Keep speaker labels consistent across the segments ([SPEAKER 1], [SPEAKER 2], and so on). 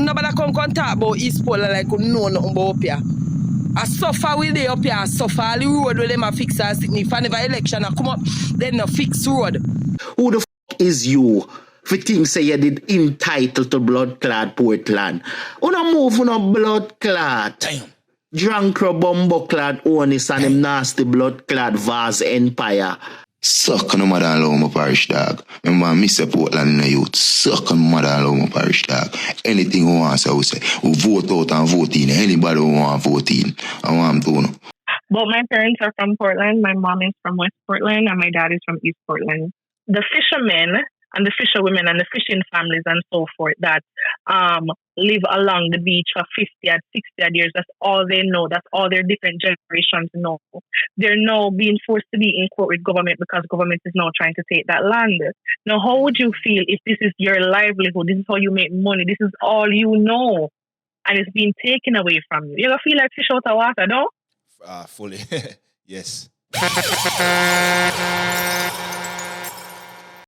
[SPEAKER 1] Nobody come talk about East Portland like you know nothing about up here. I suffer with they up here, I suffer all the road where them a fix and sit. If never election I come up, then no fix road.
[SPEAKER 2] Who the is you? For things say you did entitled to blood clot Portland. Una move on a blood clot.
[SPEAKER 3] Damn.
[SPEAKER 2] Drunk bumbo clad Onis and him nasty blood clad vase empire.
[SPEAKER 4] Suck no mother allow my parish dog. Remember, Mr. Portland in the youth. Suck no mother allow my parish dog. Anything we want, so we say. We vote out and vote in. Anybody who want to vote in. I want to know.
[SPEAKER 5] Both my parents are from Portland. My mom is from West Portland and my dad is from East Portland. The fishermen and the fisherwomen and the fishing families and so forth that live along the beach for 50 and 60 years, that's all they know. That's all their different generations know. They're now being forced to be in court with government because government is now trying to take that land. Now, how would you feel if this is your livelihood? This is how you make money. This is all you know. And it's being taken away from you. You ever feel like fish out of water, no?
[SPEAKER 3] Fully. Yes.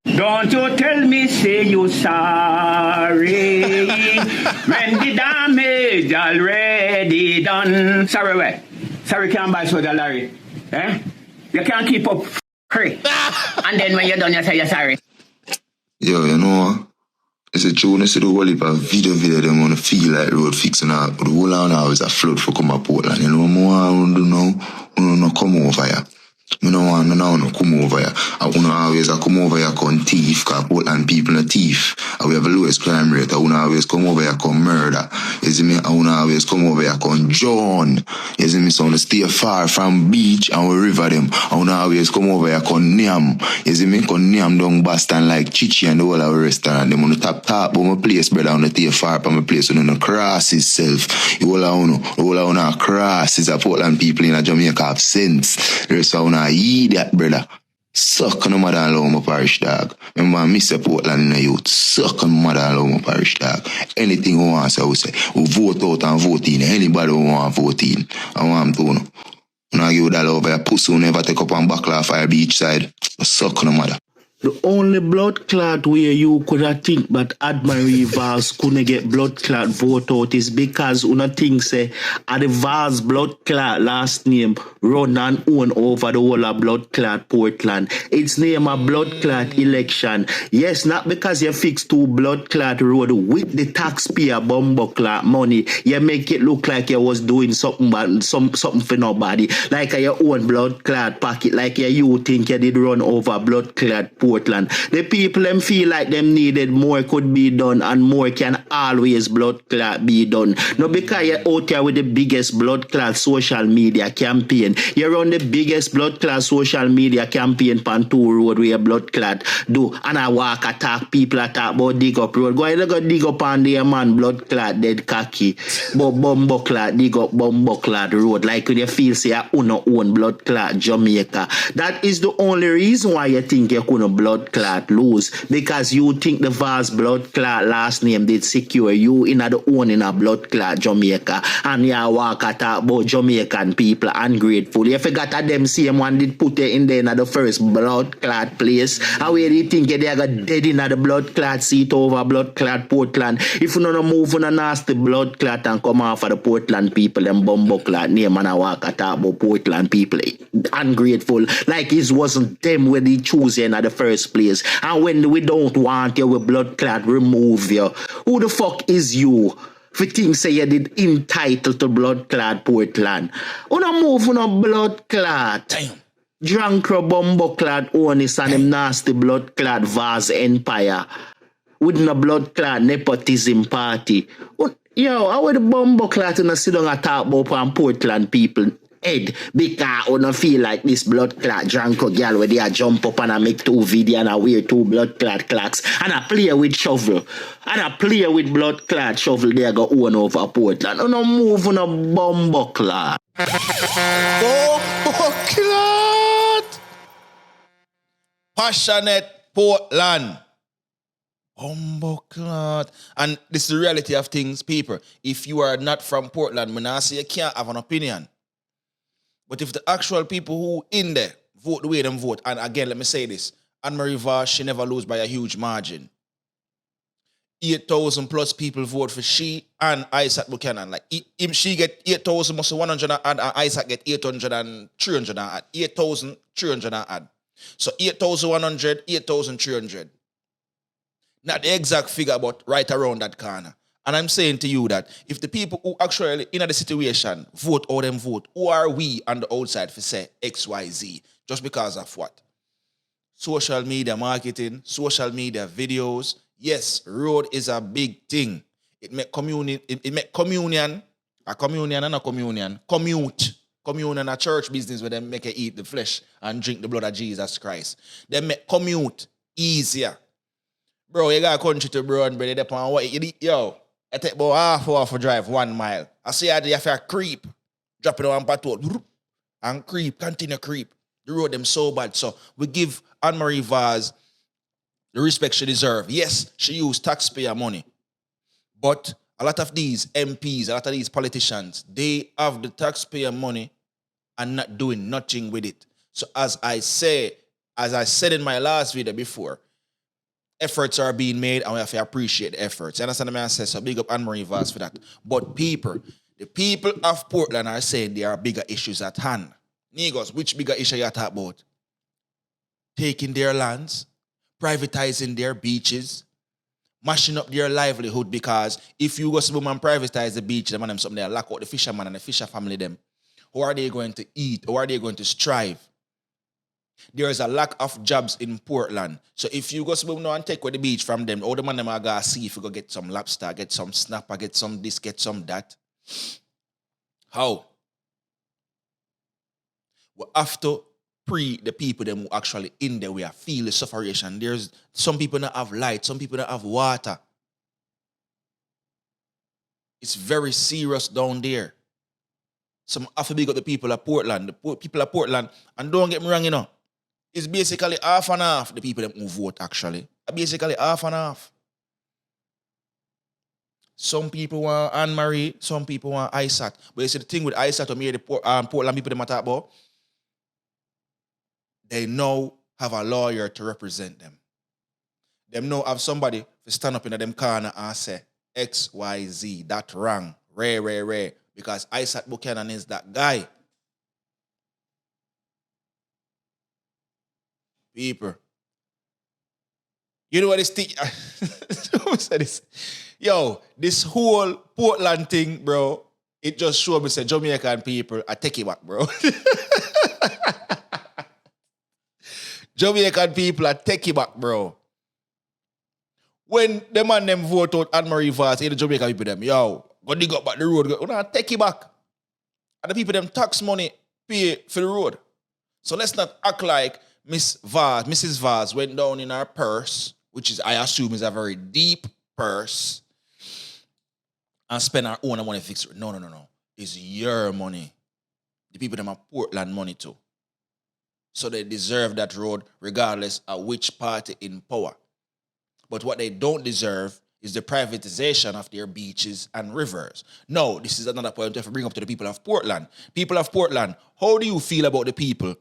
[SPEAKER 6] Don't you tell me, say you sorry when the damage already done. Sorry, where? Sorry, can't buy soda, Larry. Eh? You can't keep up, and then when you're done, you say you're sorry.
[SPEAKER 4] Yo, you know, it's a true, it's a whole heap of video, them want to feel like road fixing out. But the whole of now is a flood for come up Portland. You know, I want to know, come over here. I don't want to come over here. I want to always come over here come thief, because Portland people are thief. And we have the lowest crime rate. I want to always come over here come murder. You see me? I want to always come over here come John. You see me? So I stay far from beach and we river them. I want to always come over here come Niam. You see me? Come Niam down Boston like Chichi and the whole of the restaurant. Them on the top about my place, brother. I want to stay far from my place. So the cross itself. The whole of cross is a Portland people in Jamaica have sense. The rest of idiot, brother. Suck no mother allow my parish dog. Remember, Mr. Portland in the youth. Suck no mother allow my parish dog. Anything we want, so we say. We vote out and vote in. Anybody who want to vote in. I want to know. When I give that over, pussy will never take up and back off fire beach side. Suck no mother.
[SPEAKER 2] The only blood clot where you could have think but Admiral Vals couldn't get blood clot vote out is because una think say at the Vals blood clot last name run and own over the whole of blood clot Portland. It's name a blood clot election. Yes, not because you fix 2 blood clot road with the taxpayer bumbo clot money. You make it look like you was doing something but something for nobody. Like your own blood clot pocket, like you think you did run over blood clot Portland. The people them feel like them needed more could be done and more can always blood clot be done. No, because you're out here with the biggest blood clot social media campaign. You run the biggest blood clot social media campaign pan 2 road where blood clot do. And I walk attack people attack about dig up road. Go ahead go dig up on there man blood clot dead cocky. But bumbo clot dig up bumbo clot road. Like when you feel say you own blood clot Jamaica. That is the only reason why you think you couldn't blood clot lose, because you think the vast blood clot last name did secure you in the own in a blood clot Jamaica, and you walk at about Jamaican people ungrateful. You forgot that them same one did put it in there in the first blood clot place. How where do you think they got dead in the blood clot seat over blood clot Portland? If you don't move on a nasty blood clot and come off of the Portland people, them bumbo clot name and I walk at about Portland people ungrateful, like it wasn't them when they choose you in the first place. And when we don't want you with blood clot, remove you. Who the fuck is you? For things say you did entitled to blood clot Portland. Una move on a blood clot.
[SPEAKER 3] Damn.
[SPEAKER 2] Drunk bumbo clot Onis and them nasty blood clot vase empire. With no blood clot nepotism party. Yo, how would the bumbo clot in a sit down and talk about on Portland people? Head because I don't feel like this blood clot drunk girl where they a jump up and I make 2 videos and I wear 2 blood clot clocks and I play with shovel and I play with blood clot shovel they go own over Portland. I don't move on a bumbo clot.
[SPEAKER 3] Bumbo clot. Passionate Portland. Bumbo clot. And this is the reality of things, people. If you are not from Portland, I say you can't have an opinion. But if the actual people who in there vote the way them vote, and again, let me say this, Anne-Marie Vash, she never lose by a huge margin. 8,000 plus people vote for she and Isaac Buchanan. Like, if she get 8,000, must 100 and Isaac get 800 and 300 and add. 8,000, 300 and add. So 8,100, 8,300. Not the exact figure, but right around that corner. And I'm saying to you that if the people who actually in the situation vote or them vote, who are we on the outside for say XYZ? Just because of what? Social media marketing, social media videos. Yes, road is a big thing. It make communion, communion a church business where they make you eat the flesh and drink the blood of Jesus Christ. They make commute easier. Bro, you got a country to bro and brother depend on what you eat. Yo, I take about half hour for drive 1 mile. I see how you have to creep. Drop it on patrol. And creep, continue creep. The road them so bad. So we give Anne-Marie Vaz the respect she deserves. Yes, she used taxpayer money. But a lot of these MPs, a lot of these politicians, they have the taxpayer money and not doing nothing with it. So as I said in my last video before, efforts are being made and we have to appreciate the efforts. You understand what I say? So big up Anne-Marie Vaz for that. But the people of Portland are saying there are bigger issues at hand. Niggas, which bigger issue you talk about? Taking their lands, privatizing their beaches, mashing up their livelihood, because if you go to and privatize the beach, them and them something, they lock out the fisherman and the fisher family them. How are they going to eat? How are they going to strive? There is a lack of jobs in Portland. So if you go swim now and take away the beach from them, all the man them are going to see if you go get some lobster, get some snapper, get some this, get some that. How? We have to pre the people them who actually in there, we are feel the sufferation. There's some people that have light, some people that have water. It's very serious down there. Some have to big up the people of Portland. The people of Portland, and don't get me wrong, you know, it's basically half and half the people that who vote actually. Basically half and half. Some people want Anne-Marie, some people want Isaac. But you see the thing with Isaac to me, the Portland people they talk about, they now have a lawyer to represent them. They now have somebody to stand up in them corner and say, XYZ, that wrong, rare. Because Isaac Buchanan is that guy. People. You know what this thing? Who said this? Yo, this whole Portland thing, bro, it just showed me say Jamaican people, I take it back, bro. Jamaican people, I take it back, bro. When the man them vote out Anne-Marie Vaz, the Jamaican people them, yo, go dig up back the road, go, take it back. And the people them tax money pay for the road. So let's not act like Mrs. Vaz went down in her purse, which is, I assume, is a very deep purse, and spend her own money to fix it. No. It's your money. The people them have Portland money too. So they deserve that road regardless of which party in power. But what they don't deserve is the privatization of their beaches and rivers. No, this is another point I have to bring up to the people of Portland. People of Portland, how do you feel about the people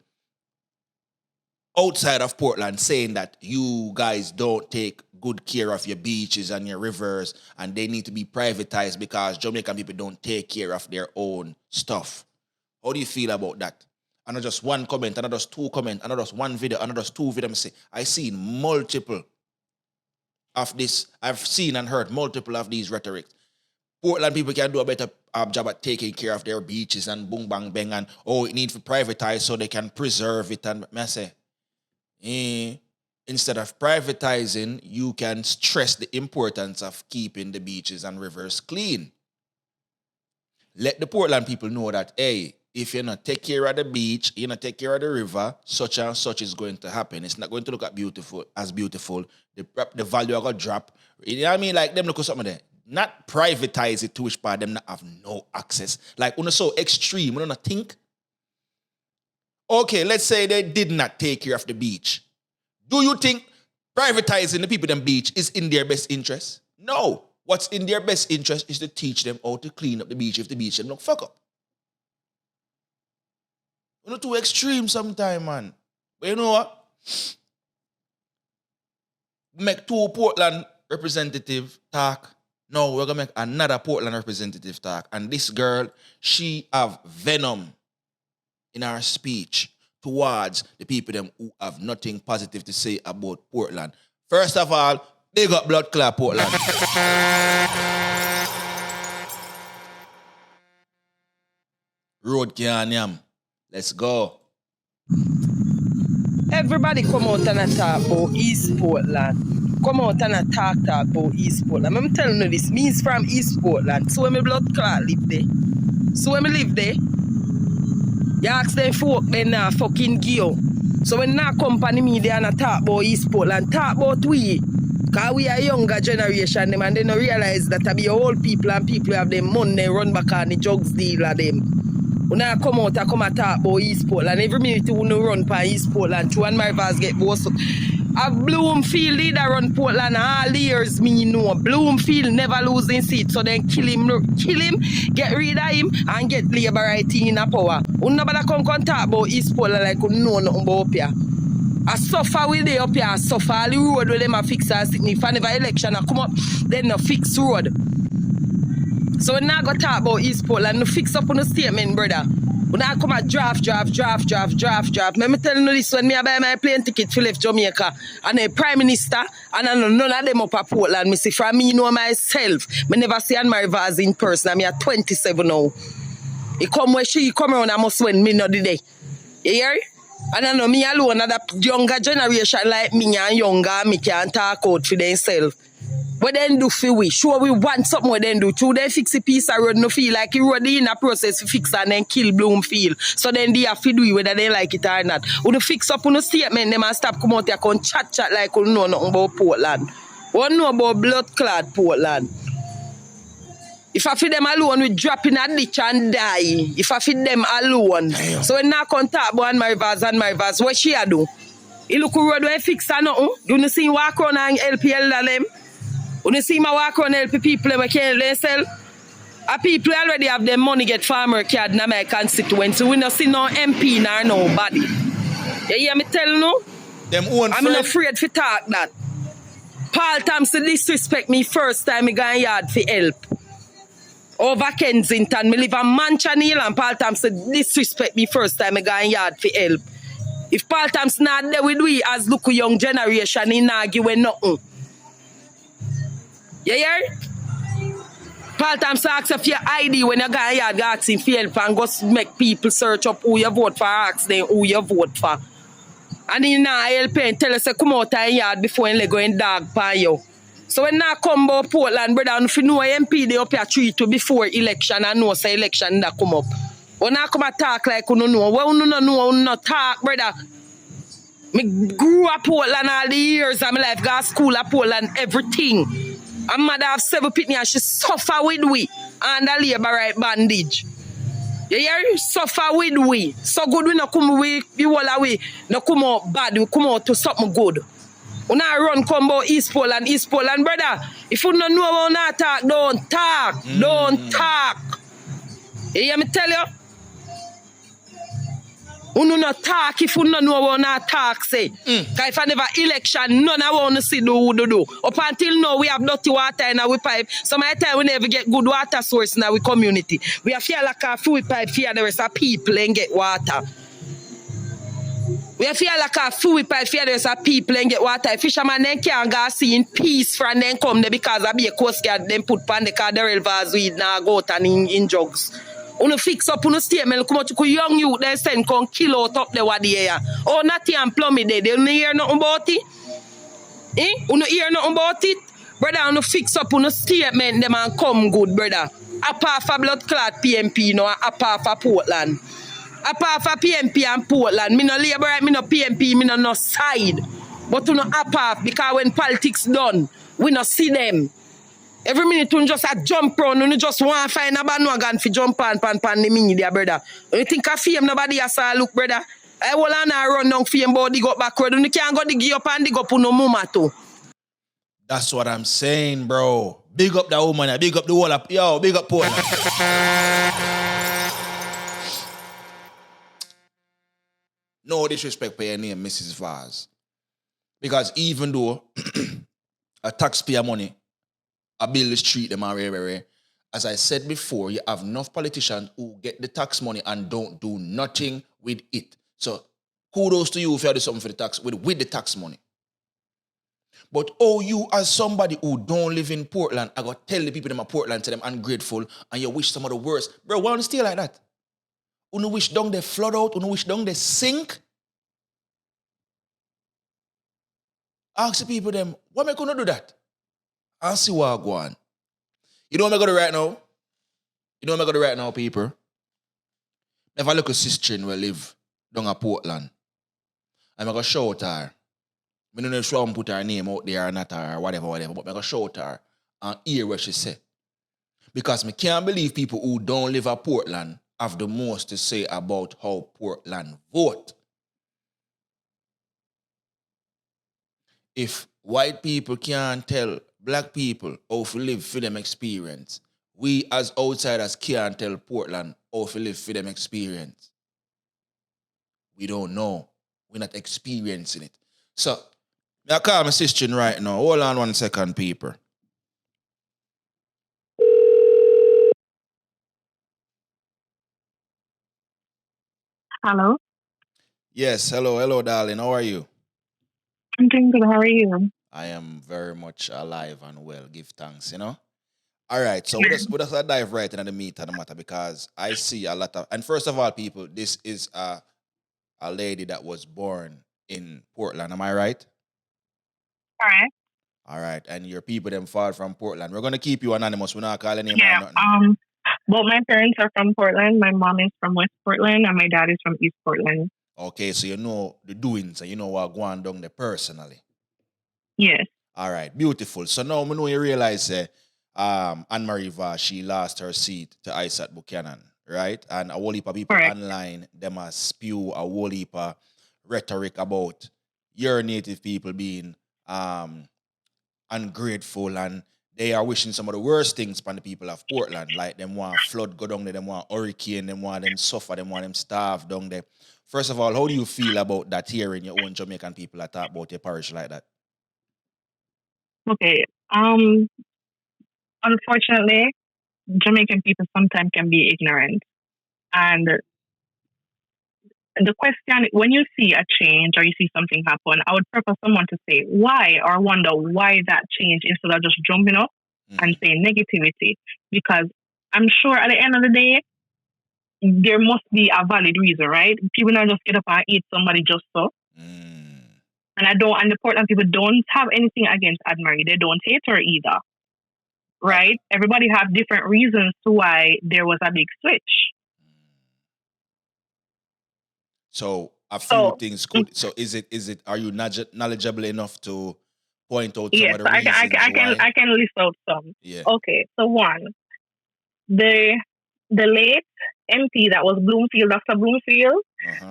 [SPEAKER 3] outside of Portland saying that you guys don't take good care of your beaches and your rivers and they need to be privatized because Jamaican people don't take care of their own stuff? How do you feel about that? And not just one comment, and not just two comments, and not just one video, and not just two videos. I seen multiple of this. I've seen and heard multiple of these rhetorics. Portland people can do a better job at taking care of their beaches and boom, bang, bang, and it needs to privatize so they can preserve it. And I say, instead of privatizing, you can stress the importance of keeping the beaches and rivers clean. Let the Portland people know that, hey, if you not take care of the beach, you not take care of the river, such and such is going to happen. It's not going to look at beautiful. The value are going to drop. You know what I mean? Like, them look at something there. Not privatize it to which part them not have no access. Like, when it's so extreme, you don't think. Okay, let's say they did not take care of the beach. Do you think privatizing the people them beach is in their best interest? No. What's in their best interest is to teach them how to clean up the beach if the beach them look fuck up. We're not too extreme sometimes, man. But you know what? Make two Portland representative talk. No, we're gonna make another Portland representative talk. And this girl, she have venom in her speech towards the people them who have nothing positive to say about Portland. First of all, big up blood clot Portland. Road can yam. Let's go.
[SPEAKER 1] Everybody come out and talk about East Portland. Come out and talk about East Portland. I'm telling you this, me's from East Portland. So when my blood clot live there. So when I live there, you ask them folk, they nah fucking give. So when nah company me, they not talk about East Portland, talk about we. Because we are younger generation them and they don't realize that I be old people and people have them money run back on the drugs deal of them. When I come out and come and talk about East Portland, every minute you run for East Portland, two and my rivers get boss. A Bloomfield leader run Portland all the years me know. Bloomfield never losing seat, so then kill him, get rid of him, and get Labour right in a power. Nobody come talk about East Portland like you know nothing about up here. I suffer with they up here, I suffer all the road where them a fix and sit. If I never election I come up, then no fix road. So when I go talk about East Portland, no fix up on the statement, brother. When I come at draft. Let me tell you this, when I buy my plane ticket to left Jamaica, and the Prime Minister, and I know none of them up at Portland, me see from me know myself, me never see Anne Rivers in person, I'm here 27 now. He come where she come around, I must win me not the day. You hear? And I know me alone, that younger generation like me and younger, me can talk out for themselves. What then do for we? Sure we want something what then do. True, they fix a piece of road, no feel like you road in a process to fix and then kill Bloomfield. So then they have to do it whether they like it or not. When you fix up on a statement, they must stop come out here and chat like you know nothing about Portland. You know about blood clot Portland. If I feed them alone, we drop in a ditch and die. If I feed them alone. Damn. So when I come talk about my rivers, what she a do? You look road where fix or nothing. Do you see walk around and help them? When you see me walk around and help people who can't themselves, people already have their money get farmer card in my constituency. We don't see no MP nor nobody. You hear me tell you? I'm not afraid to talk that. Paul Thompson disrespect me first time I got yard for help. Over Kensington, me live in Mansion Hill and Paul Thompson disrespect me first time I got yard for help. If Paul Thompson not there with we as look young generation, he not give nothing. You hear? Paul Thompson asks if your ID when you go yard, go ask him for help and go make people search up who you vote for, ask them who you vote for. And he not help and tell us to come out of yard before he go in dog pan you. So when I come about Portland, brother, and if you know MP they up here treat you before election and know say election that come up. When I come and talk like you know, well you know, you talk, brother. Me grew up Portland all the years of my life, go to school at Portland, everything. And mother have 7 pitney and she suffer with we and the labor right bandage. You hear? Suffer with we. So good we no come we all away. No come out bad, we come out to something good. We not run come about East Portland, brother. If you don't know how not talk, don't talk. Don't talk. You hear me tell you? You not talk if you don't know how not talk, say. Because if I never election, none of want to see do. Up until now, we have dirty water in our pipe. Some of the time, we never get good water source in our community. We have feel like a food pipe for the rest of people and get water. We feel like a food pipe for the rest of people and get water. Fishermen then can't go see in peace from them come there because I be a coast guard them put pan the car the relvas weed now go out and in jugs. Uno fix up uno statement come out to young youth they send come kill out up the what the air. Oh nothing and plumbing they don't hear nothing about it. Uno hear nothing about it. Brother, uno fix up uno statement them and come good, brother. Apart from blood clot PMP no apart from Portland. Apart from PMP and Portland, me no labor right, me no PMP, me no side. But you know apart because when politics done, we no see them. Every minute you just a jump round, you just want to find a bandwagon for jump on the media, brother. You think of fame, nobody has a look, brother. I will not run down fame, but dig up backward. You can't go dig up and dig up on no mama too.
[SPEAKER 3] That's what I'm saying, bro. Big up the woman, big up the whole of, yo, big up Portland. No disrespect for your name, Mrs. Vaz. Because even though a taxpayer money, a build the street them and rare. As I said before, you have enough politicians who get the tax money and don't do nothing with it. So kudos to you if you do something for the tax with the tax money. But you as somebody who don't live in Portland, I got tell the people in Portland, tell them ungrateful, and you wish some of the worst. Bro, why don't you stay like that? You wish down they flood out, you wish down they sink. Ask the people them, why am I gonna do that? And see what I go on. You know what I'm gonna do right now? You know what I'm gonna do right now, people? If I look at sister who live down at Portland, I'm gonna shout her. I don't know if she want to put her name out there or not or whatever, but I'm gonna shout her and hear what she say. Because I can't believe people who don't live at Portland have the most to say about how Portland vote. If white people can't tell black people how to live for them experience, we as outsiders can't tell Portland how to live for them experience. We don't know. We're not experiencing it. So, I call my sister right now. Hold on 1 second, people.
[SPEAKER 5] Hello.
[SPEAKER 3] Yes, hello, darling. How are you?
[SPEAKER 5] I'm doing good. How are you?
[SPEAKER 3] I am very much alive and well. Give thanks, All right, so we just dive right into the meat of the matter because I see a lot of, and first of all, people, this is a lady that was born in Portland. Am I right?
[SPEAKER 5] Correct.
[SPEAKER 3] All right, and your people them far from Portland. We're gonna keep you anonymous. We're not calling name or
[SPEAKER 5] Yeah.
[SPEAKER 3] nothing.
[SPEAKER 5] Both my parents are from Portland. My mom is from West Portland, and my dad is from East Portland.
[SPEAKER 3] Okay, so you know the doings, and you know what going down there personally.
[SPEAKER 5] Yes.
[SPEAKER 3] All right, beautiful. So now I know you realize Anne-Marie Vaughan, she lost her seat to Isaac Buchanan, right? And a whole heap of people
[SPEAKER 5] Correct.
[SPEAKER 3] online, them a spew a whole heap of rhetoric about your native people being ungrateful, and they are wishing some of the worst things upon the people of Portland, like them want flood go down there, them want hurricane, them want them suffer, them want them starve down there. First of all, how do you feel about that hearing your own Jamaican people that talk about your parish like that?
[SPEAKER 5] Okay. Unfortunately, Jamaican people sometimes can be ignorant. And the question, when you see a change or you see something happen, I would prefer someone to say why or wonder why that change instead of just jumping up and saying negativity. Because I'm sure at the end of the day, there must be a valid reason, right? People not just get up and eat somebody just so. And the Portland people don't have anything against Anne-Marie. They don't hate her either. Right? Everybody have different reasons to why there was a big switch.
[SPEAKER 3] So a few things could. So is it? Are you knowledgeable enough to point out some of the reasons why?
[SPEAKER 5] I can list out some.
[SPEAKER 3] Yeah.
[SPEAKER 5] Okay. So one, the late MP that was Bloomfield, Dr. Bloomfield,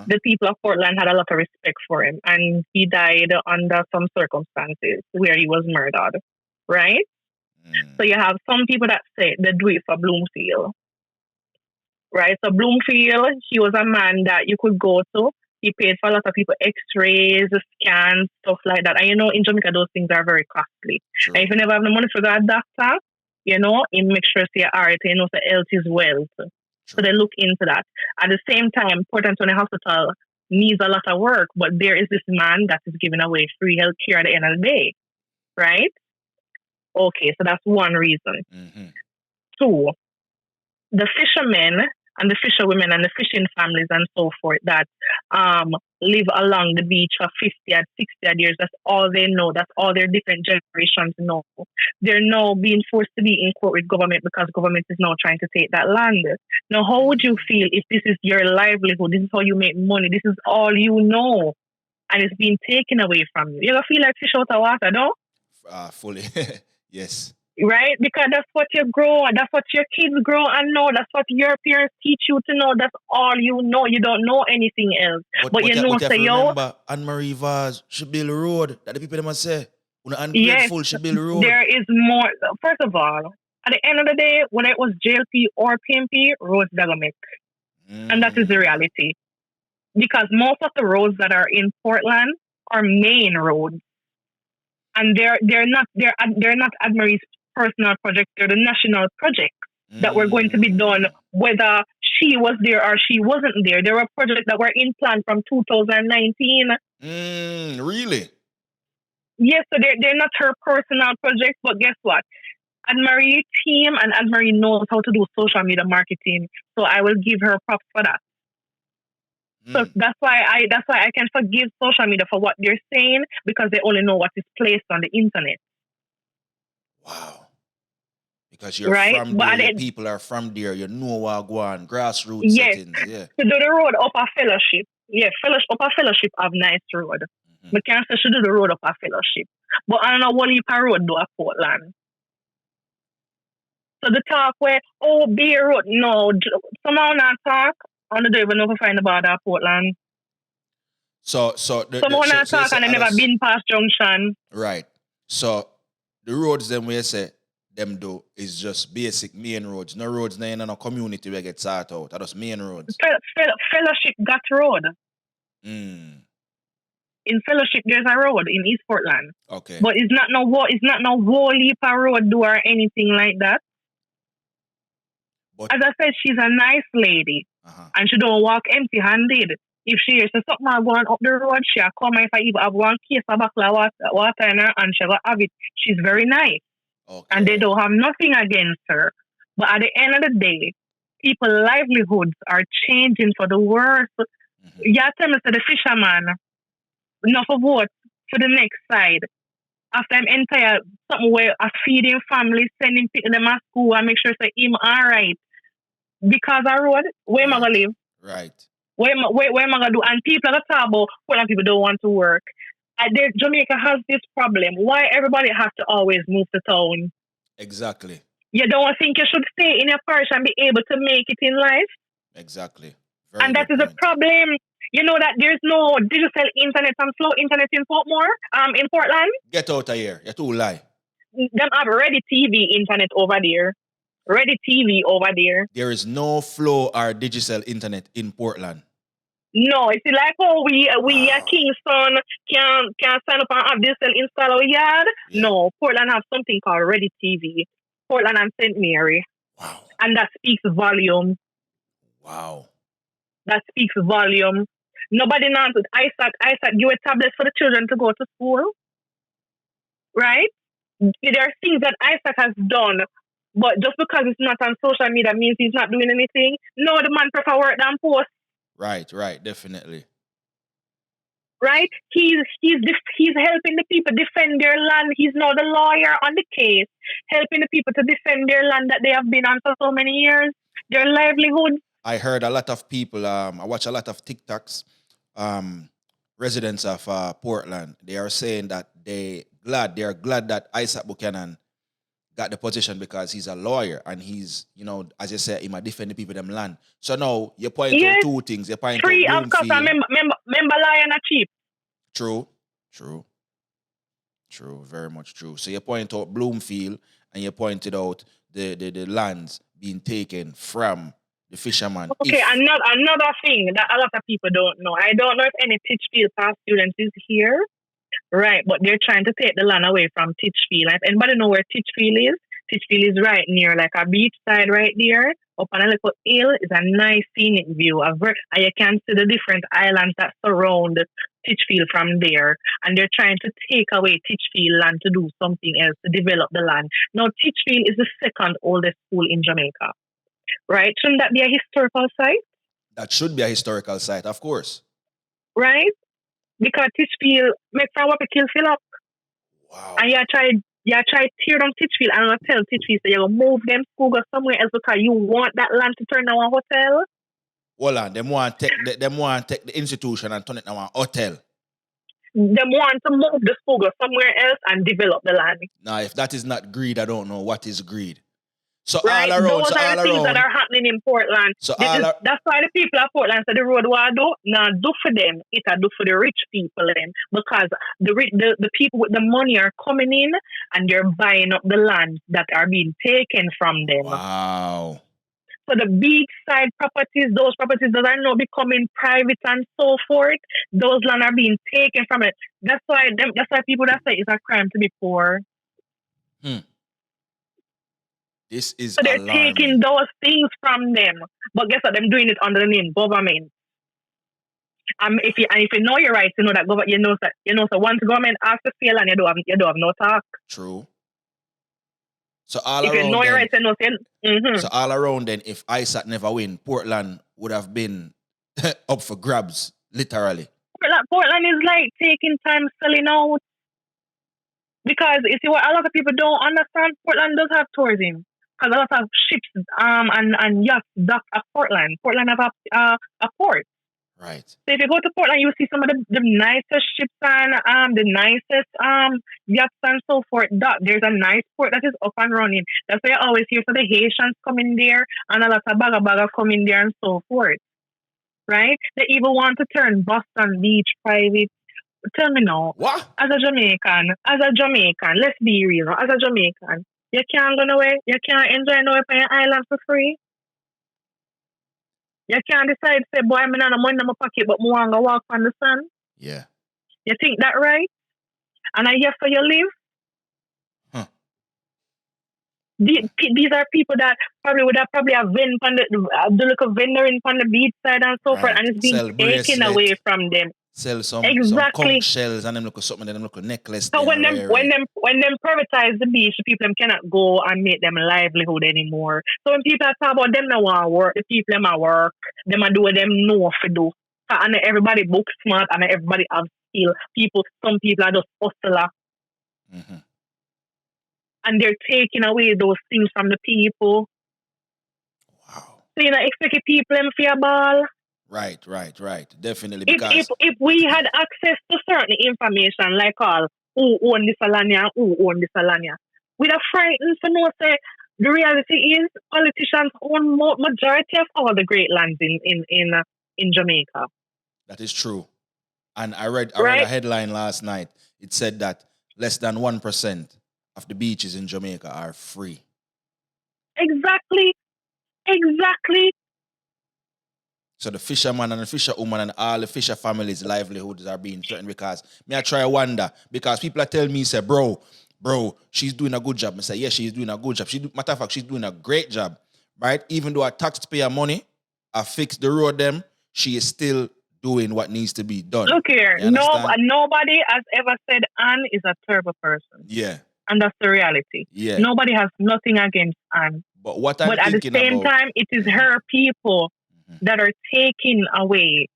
[SPEAKER 5] the people of Portland had a lot of respect for him, and he died under some circumstances where he was murdered. Right. So you have some people that say they do it for Bloomfield. Right? So Bloomfield, he was a man that you could go to. He paid for a lot of people x-rays, scans, stuff like that. And in Jamaica, those things are very costly.
[SPEAKER 3] True.
[SPEAKER 5] And if you never have the money for that doctor, he make sure you're all right, the health is wealth.
[SPEAKER 3] True.
[SPEAKER 5] So they look into that. At the same time, Port Anthony Hospital needs a lot of work, but there is this man that is giving away free health care at the end of the day. Right? Okay, so that's one reason. Two, the fishermen and the fisherwomen and the fishing families and so forth that live along the beach for 50 and 60 years, that's all they know. That's all their different generations know. They're now being forced to be in court with government because government is now trying to take that land. Now, how would you feel if this is your livelihood? This is how you make money. This is all you know. And it's being taken away from you. You ever feel like fish out of water, no?
[SPEAKER 3] Fully. Yes.
[SPEAKER 5] Right? Because that's what you grow, that's what your kids grow and know, that's what your parents teach you to know, that's all you know. You don't know anything else. But you know, say,
[SPEAKER 3] remember, Anne-Marie Vaughan, she build a road that the people must say, ungrateful, she build a road.
[SPEAKER 5] There is more. First of all, at the end of the day, whether it was JLP or PMP, roads doesn't make. And that is the reality. Because most of the roads that are in Portland are main roads. and they're not Admary's personal project. They're the national project that were going to be done whether she was there or she wasn't there. There were projects that were in plan from 2019.
[SPEAKER 3] Really?
[SPEAKER 5] Yes, so they're not her personal project, but guess what? Admary team and Admary knows how to do social media marketing. So I will give her props for that. So that's why I can forgive social media for what they're saying, because they only know what is placed on the internet.
[SPEAKER 3] Wow. Because you're from there, your people are from there, you know what go on, grassroots settings. Yeah.
[SPEAKER 5] To do the road up a fellowship. Yeah, up a fellowship have nice road. But can't say she do the road up a fellowship. But I don't know what heap of road do a Portland. So the talk where, Bay Road, no, somehow not talk, I don't even know if I find about that Portland.
[SPEAKER 3] So
[SPEAKER 5] somehow not talk and I never been past junction.
[SPEAKER 3] Right. So the roads them we say them do is just basic main roads. No roads in no community where get sorted out. That just main roads.
[SPEAKER 5] Fellowship got road. In Fellowship there's a road in East Portland.
[SPEAKER 3] Okay.
[SPEAKER 5] But it's not no whole heap of road do or anything like that. But, as I said, she's a nice lady. And she don't walk empty-handed. If she hears something going up the road, she'll come if I even have one case of bottle of water in her and she'll have it. She's very nice. Okay. And they don't have nothing against her. But at the end of the day, people's livelihoods are changing for the worse. Yeah, tell me, so the fisherman, enough of vote for the next side. After I'm entire something where I feeding families, sending people them to school and make sure say him all right. Because I road, where am I gonna live?
[SPEAKER 3] Right.
[SPEAKER 5] Where am I gonna do? And people are talking about when people don't want to work. Jamaica has this problem. Why everybody has to always move to town?
[SPEAKER 3] Exactly.
[SPEAKER 5] You don't think you should stay in your parish and be able to make it in life?
[SPEAKER 3] Exactly.
[SPEAKER 5] And that is a problem. You know that there's no digital internet and slow internet in in Portland?
[SPEAKER 3] Get out of here. You're too lie.
[SPEAKER 5] Them have Ready TV internet over there. Ready TV over there.
[SPEAKER 3] There is no flow or digital internet in Portland.
[SPEAKER 5] No, it's like we at Kingston can sign up and have digital install our yard. Yeah. No, Portland have something called Ready TV. Portland and St. Mary.
[SPEAKER 3] Wow.
[SPEAKER 5] And that speaks volume.
[SPEAKER 3] Wow.
[SPEAKER 5] That speaks volume. Nobody knows that Isaac give a tablet for the children to go to school. Right? There are things that Isaac has done, but just because it's not on social media means he's not doing anything. No, the man prefer work than post.
[SPEAKER 3] Right, definitely.
[SPEAKER 5] Right? He's helping the people defend their land. He's now the lawyer on the case, helping the people to defend their land that they have been on for so many years, their livelihood.
[SPEAKER 3] I heard a lot of people, I watch a lot of TikToks, residents of Portland, they are saying that they are glad that Isaac Buchanan got the position because he's a lawyer and he's, as you said, he might defend the people them land. So now you point out two things. You point
[SPEAKER 5] free
[SPEAKER 3] out
[SPEAKER 5] of course, remember lawyer not cheap.
[SPEAKER 3] True. Very much true. So you point out Bloomfield and you pointed out the lands being taken from the fisherman.
[SPEAKER 5] Okay, another thing that a lot of people don't know. I don't know if any Titchfield past students is here. Right, but they're trying to take the land away from Titchfield. If anybody know where Titchfield is? Titchfield is right near like a beach side right there. Up on a little hill is a nice scenic view. And you can see the different islands that surround Titchfield from there. And they're trying to take away Titchfield land to do something else, to develop the land. Now, Titchfield is the second oldest school in Jamaica. Right? Shouldn't that be a historical site?
[SPEAKER 3] That should be a historical site, of course.
[SPEAKER 5] Right? Because Titchfield make from what kill fill up.
[SPEAKER 3] Wow.
[SPEAKER 5] And you try tear down Titchfield and I tell Titchfield so you move them school go somewhere else because you want that land to turn into a hotel.
[SPEAKER 3] Hold on, them want take the institution and turn it into a hotel.
[SPEAKER 5] Them want to move the school go somewhere else and develop the land.
[SPEAKER 3] Now, if that is not greed, I don't know what is greed. So
[SPEAKER 5] right?
[SPEAKER 3] all around,
[SPEAKER 5] those are the things that are happening in Portland.
[SPEAKER 3] So
[SPEAKER 5] that's why the people of Portland say the road what do now do for them. It's a do for the rich people then because the people with the money are coming in and they're buying up the land that are being taken from them.
[SPEAKER 3] Wow.
[SPEAKER 5] So the beachside properties, those properties that are now becoming private and so forth, those land are being taken from it. That's why people that say it's a crime to be poor.
[SPEAKER 3] This is
[SPEAKER 5] So they're
[SPEAKER 3] alarming.
[SPEAKER 5] taking those things from them. But guess what? They're doing it under the name government. If you know your rights, you know that government. So once government asks to fail and you don't have no talk.
[SPEAKER 3] True. So all
[SPEAKER 5] If you
[SPEAKER 3] around
[SPEAKER 5] know your
[SPEAKER 3] then,
[SPEAKER 5] rights, you know.
[SPEAKER 3] so all around then, if ISAT never win, Portland would have been up for grabs, literally.
[SPEAKER 5] Portland is like taking time selling out. Because you see what a lot of people don't understand, Portland does have tourism. Because a lot of ships and yachts dock at Portland. Portland have a port.
[SPEAKER 3] Right.
[SPEAKER 5] So if you go to Portland, you see some of the nicest ships and the nicest yachts and so forth. There's a nice port that is up and running. That's why I always hear so the Haitians come in there and a lot of bagga come in there and so forth. Right? They even want to turn Boston Beach private. Tell me now,
[SPEAKER 3] What?
[SPEAKER 5] as a Jamaican, let's be real. As a Jamaican, you can't go nowhere. You can't enjoy nowhere on your island for free. You can't decide, say, boy, I'm not money in my pocket, but I want to walk on the sun.
[SPEAKER 3] Yeah.
[SPEAKER 5] You think that right? And I hear for you live?
[SPEAKER 3] Huh.
[SPEAKER 5] These are people that would have vend on the look of vendoring on the beach side and so forth, and it's being taken away from them.
[SPEAKER 3] Sell some
[SPEAKER 5] Exactly.
[SPEAKER 3] conch shells and them look something, them look necklace.
[SPEAKER 5] So when them privatize the beach, the people them cannot go and make them livelihood anymore. So when people talk about them, they want to work. The people them a work. Them a do what them know to do. And everybody book smart and everybody have skill. Some people are just hustler.
[SPEAKER 3] Mm-hmm.
[SPEAKER 5] And they're taking away those things from the people.
[SPEAKER 3] Wow.
[SPEAKER 5] So expect people them for a ball.
[SPEAKER 3] Right. Definitely. Because
[SPEAKER 5] If we had access to certain information, like all who own this Alania, we'd have frightened to know, say, the reality is politicians own majority of all the great lands in Jamaica.
[SPEAKER 3] that is true. And I read a headline last night. It said that less than 1% of the beaches in Jamaica are free.
[SPEAKER 5] Exactly.
[SPEAKER 3] So the fisherman and the fisherwoman and all the fisher families' livelihoods are being threatened because I try to wonder, because people are telling me, say, bro, she's doing a good job. I say, yes, she's doing a good job. Matter of fact, she's doing a great job, right? Even though our taxpayer money, I fixed the road them, she is still doing what needs to be done.
[SPEAKER 5] Look here, nobody has ever said Anne is a terrible person.
[SPEAKER 3] Yeah.
[SPEAKER 5] And that's the reality.
[SPEAKER 3] Yeah.
[SPEAKER 5] Nobody has nothing against Anne.
[SPEAKER 3] But
[SPEAKER 5] at the same time, it is her people that are taking away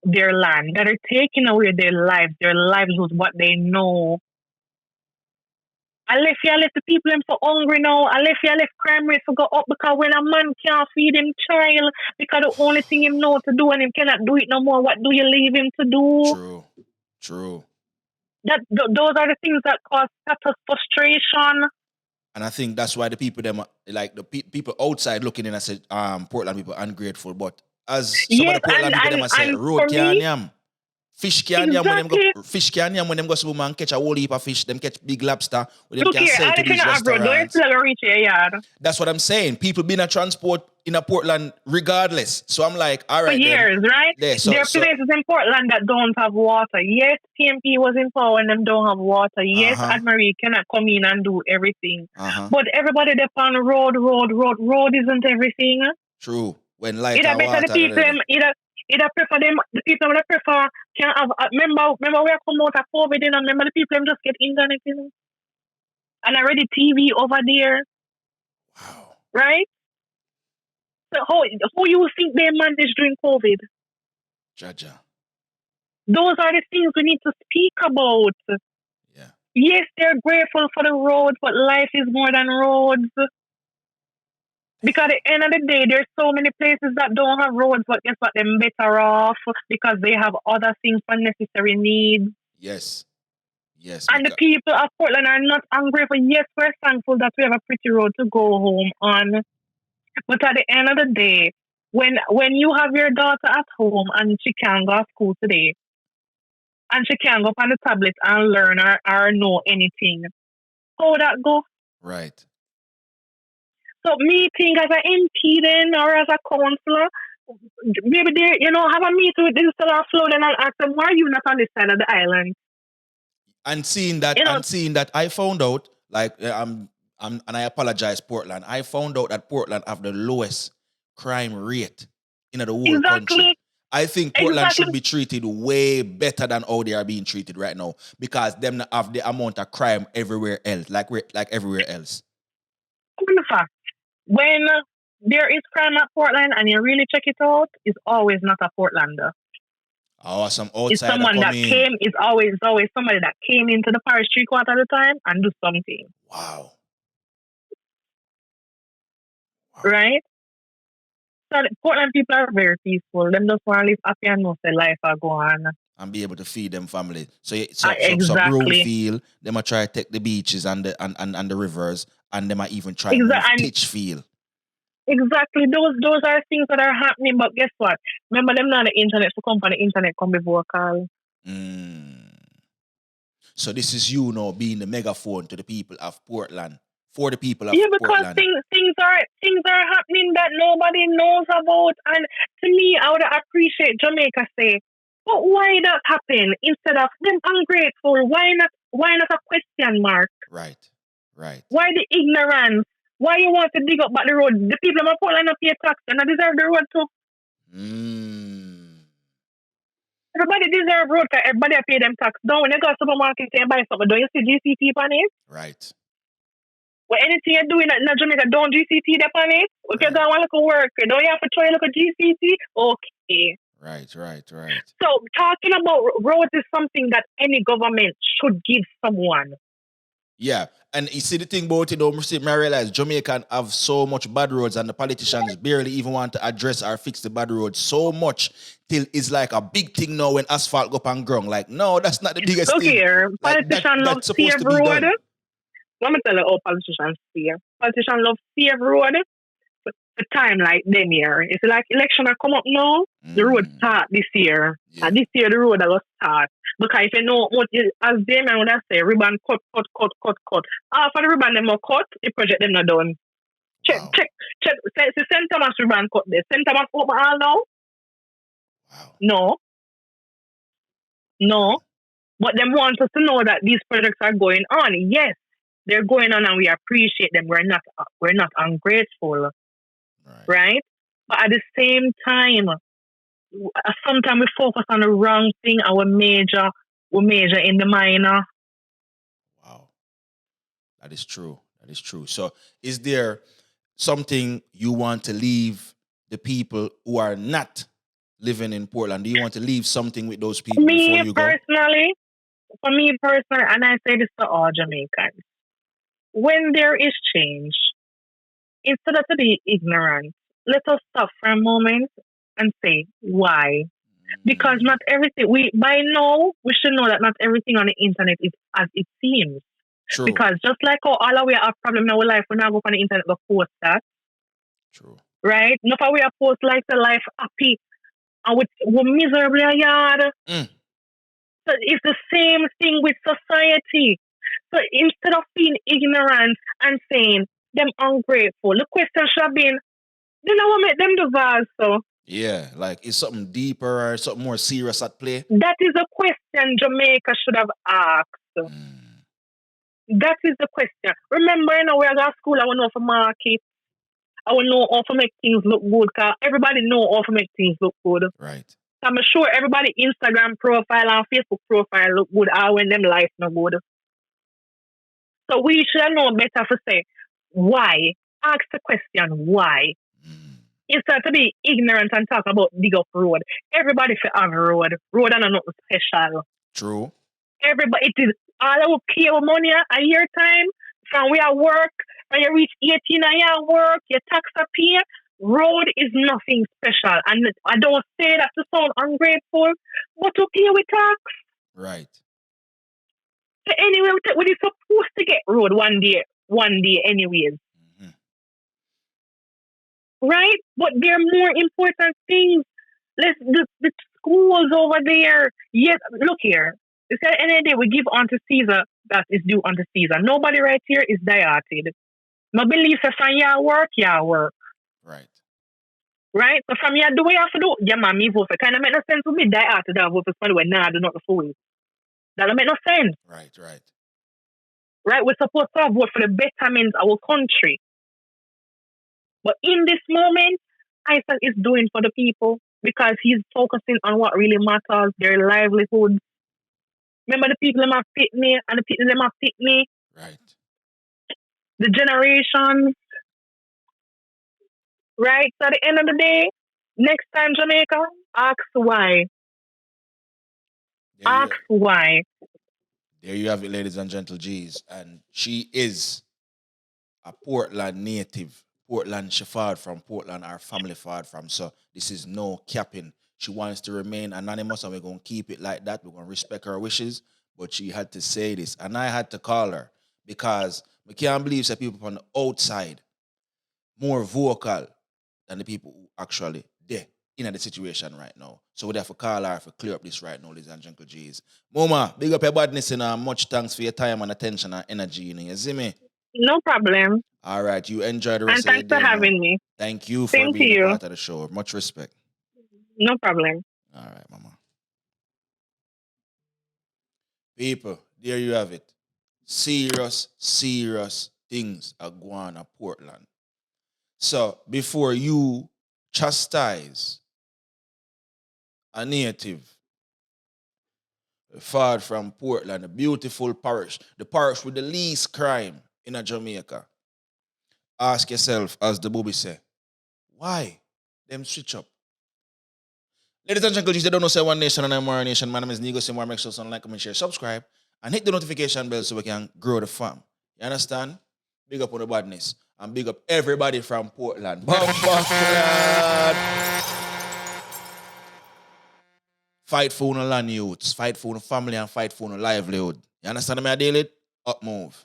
[SPEAKER 5] their land, that are taking away their livelihoods, what they know. I left the people them so hungry now. I left crime rate to go up because when a man can't feed him child, because the only thing him know to do and him cannot do it no more, what do you leave him to do?
[SPEAKER 3] True.
[SPEAKER 5] Those are the things that cause frustration.
[SPEAKER 3] And I think that's why the people them like the people outside looking in and say Portland people ungrateful, but as some of the Portland people them say road can't yam. Fish can't yam when them go fish can't yam when them go to man catch a whole heap of fish, them catch big lobster, when them can sell to these restaurants. That's what I'm saying. People been a transport in a Portland regardless. So I'm like, all right.
[SPEAKER 5] For years, right? There are places in Portland that don't have water. Yes, PMP was in power and them don't have water. Yes, Anne-Marie cannot come in and do everything. But everybody that's on road isn't everything.
[SPEAKER 3] True. When light and water.
[SPEAKER 5] Either prefer them, the people that prefer can have. Remember we are come out of COVID, and remember the people them just get internet, and already TV over there.
[SPEAKER 3] Wow.
[SPEAKER 5] Right? So how you think they managed during COVID?
[SPEAKER 3] Jaja.
[SPEAKER 5] Those are the things we need to speak about.
[SPEAKER 3] Yeah.
[SPEAKER 5] Yes, they're grateful for the roads, but life is more than roads. Because at the end of the day, there's so many places that don't have roads, but guess what? They're better off because they have other things for necessary needs.
[SPEAKER 3] Yes.
[SPEAKER 5] And the people of Portland are not ungrateful. Yes, we're thankful that we have a pretty road to go home on. But at the end of the day, when you have your daughter at home and she can't go to school today, and she can't go up on the tablet and learn or know anything, how would that go?
[SPEAKER 3] Right.
[SPEAKER 5] So me think as an MP then or as a councillor, maybe they, have a meeting with the seller flood and ask them, why are you not on this side of the island?
[SPEAKER 3] And seeing
[SPEAKER 5] You know,
[SPEAKER 3] that, I found out, like, and I apologize, Portland. I found out that Portland have the lowest crime rate in the whole country.
[SPEAKER 5] exactly.
[SPEAKER 3] I think Portland
[SPEAKER 5] Exactly.
[SPEAKER 3] should be treated way better than how they are being treated right now, because them not have the amount of crime everywhere else, like everywhere else.
[SPEAKER 5] In fact, when there is crime at Portland and you really check it out, it's always not a Portlander.
[SPEAKER 3] Oh, some
[SPEAKER 5] It's
[SPEAKER 3] outsider
[SPEAKER 5] someone that
[SPEAKER 3] coming.
[SPEAKER 5] came. It's always somebody that came into the parish 3/4 of the time and do something.
[SPEAKER 3] Wow.
[SPEAKER 5] Right? So the Portland people are very peaceful. Them just want to live happy and know their life are go on.
[SPEAKER 3] And be able to feed them family. So
[SPEAKER 5] Exactly.
[SPEAKER 3] Broomfield, they might try to take the beaches and the rivers, and they might even try to
[SPEAKER 5] Exactly.
[SPEAKER 3] Titchfield.
[SPEAKER 5] Exactly. Those are things that are happening. But guess what? Remember them now the internet to come on the internet come be vocal.
[SPEAKER 3] So this is you now being the megaphone to the people of Portland. For the people of
[SPEAKER 5] because
[SPEAKER 3] Portland.
[SPEAKER 5] things are happening that nobody knows about. And to me, I would appreciate Jamaica say, but why that happen instead of them ungrateful? Why not a question mark?
[SPEAKER 3] Right.
[SPEAKER 5] Why the ignorance? Why you want to dig up back the road? The people of Portland not pay tax and they deserve the road too. Everybody deserve road because everybody pay them tax. Don't when you go to supermarket and buy something, don't you see GCT on it?
[SPEAKER 3] Right.
[SPEAKER 5] Well, anything you're doing in Jamaica, don't GCT that on it. If you go and look at work, don't you have to try to look at GCT? Okay.
[SPEAKER 3] Right.
[SPEAKER 5] So talking about roads is something that any government should give someone.
[SPEAKER 3] Yeah. And you see the thing about it, I realize Jamaica have so much bad roads and the politicians barely even want to address or fix the bad roads so much till it's like a big thing now when asphalt go up and ground. Like, no, that's not the biggest thing.
[SPEAKER 5] Here,
[SPEAKER 3] like,
[SPEAKER 5] politicians love safe road. Let me tell you how politicians fear. Politicians love safe road. The time like them here. It's like election are come up now, the road start this year.
[SPEAKER 3] Yeah.
[SPEAKER 5] And this year the road will start. Because if you know what as them I would say, ribbon cut. After the ribbon them are cut, the project them not done. Check. Say St. Thomas ribbon cut there. St. Thomas open all now?
[SPEAKER 3] Wow.
[SPEAKER 5] No. But them want us to know that these projects are going on. Yes, they're going on and we appreciate them. We're not ungrateful. Right? But at the same time, sometimes we focus on the wrong thing and we major in the minor.
[SPEAKER 3] Wow. That is true. So is there something you want to leave the people who are not living in Portland? Do you want to leave something with those people before you go?
[SPEAKER 5] For me personally, and I say this to all Jamaicans, when there is change, instead of to be ignorant, let us stop for a moment and say why. Because not everything by now we should know that not everything on the internet is as it seems.
[SPEAKER 3] True.
[SPEAKER 5] Because just like how all of we have problem in our life, we now go on the internet to post that.
[SPEAKER 3] True.
[SPEAKER 5] Right? Not how we have post like the life happy and we're miserably a yard. So it's the same thing with society. So instead of being ignorant and saying them ungrateful, the question should have been, you know what make them do that so?
[SPEAKER 3] Yeah, like is something deeper or something more serious at play?
[SPEAKER 5] That is a question Jamaica should have asked. That is the question. Remember, we are at school, I want to know for market. I want to know how to make things look good because everybody know how to make things look good.
[SPEAKER 3] Right.
[SPEAKER 5] So I'm sure everybody Instagram profile and Facebook profile look good when them life no good. So we should know better to say why. Ask the question why. Instead to be ignorant and talk about dig up road. Everybody should have a road. Road and nothing special.
[SPEAKER 3] True.
[SPEAKER 5] Everybody, it is all our pay our money a year time. From where I work, when you reach 18 a year work, your tax a pay. Road is nothing special. And I don't say that to sound ungrateful, but to pay with tax.
[SPEAKER 3] Right.
[SPEAKER 5] So anyway, we're supposed to get road one day anyways. Right? But there are more important things. The schools over there. Yes, look here. It's at the end of the day, we give unto Caesar that is due unto Caesar. Nobody right here is dieted. My belief is from your work,
[SPEAKER 3] Right.
[SPEAKER 5] right? So from your do what you have to do, yeah, man, me vote for. Kind of make no sense to me die after that vote for somebody when nah, do not for it. That don't make no sense,
[SPEAKER 3] Right.
[SPEAKER 5] right? We're supposed to vote for the betterment of our country. But in this moment, Isaac is doing for the people because he's focusing on what really matters, their livelihood. Remember the people that have picked me and the people that have picked me,
[SPEAKER 3] Right.
[SPEAKER 5] the generations, right? So at the end of the day, next time Jamaica, ask why.
[SPEAKER 3] There
[SPEAKER 5] Ask
[SPEAKER 3] you,
[SPEAKER 5] why.
[SPEAKER 3] there you have it, ladies and gentle G's. And she is a Portland native. Portland, she fought from Portland, our family fought from. So this is no capping. She wants to remain anonymous and we're going to keep it like that. We're going to respect her wishes. But she had to say this. And I had to call her because we can't believe that people on the outside more vocal than the people who actually there in the situation right now. So we have to call her to clear up this right now, ladies and gentle G's. Mama, big up your badness and much thanks for your time and attention and energy. You see me?
[SPEAKER 5] No problem.
[SPEAKER 3] All right, you enjoy the
[SPEAKER 5] And
[SPEAKER 3] rest of your
[SPEAKER 5] thanks for
[SPEAKER 3] day now.
[SPEAKER 5] having me.
[SPEAKER 3] Thank you for
[SPEAKER 5] Same to
[SPEAKER 3] being a
[SPEAKER 5] you.
[SPEAKER 3] part of the show. Much respect.
[SPEAKER 5] No problem.
[SPEAKER 3] All right, mama. People, there you have it. Serious things are going on at Portland. So before you chastise a native far from Portland, a beautiful parish, the parish with the least crime in a Jamaica, ask yourself, as the booby say, why them switch up? Ladies and gentlemen, they don't know say one nation and I'm one nation. My name is negusimara. Make sure to like, comment, share, subscribe, and hit the notification bell so we can grow the farm. You understand? Big up on the badness. And big up everybody from Portland. Fight for the land youths, fight for the family, and fight for the livelihood. You understand me? I deal it? Up move.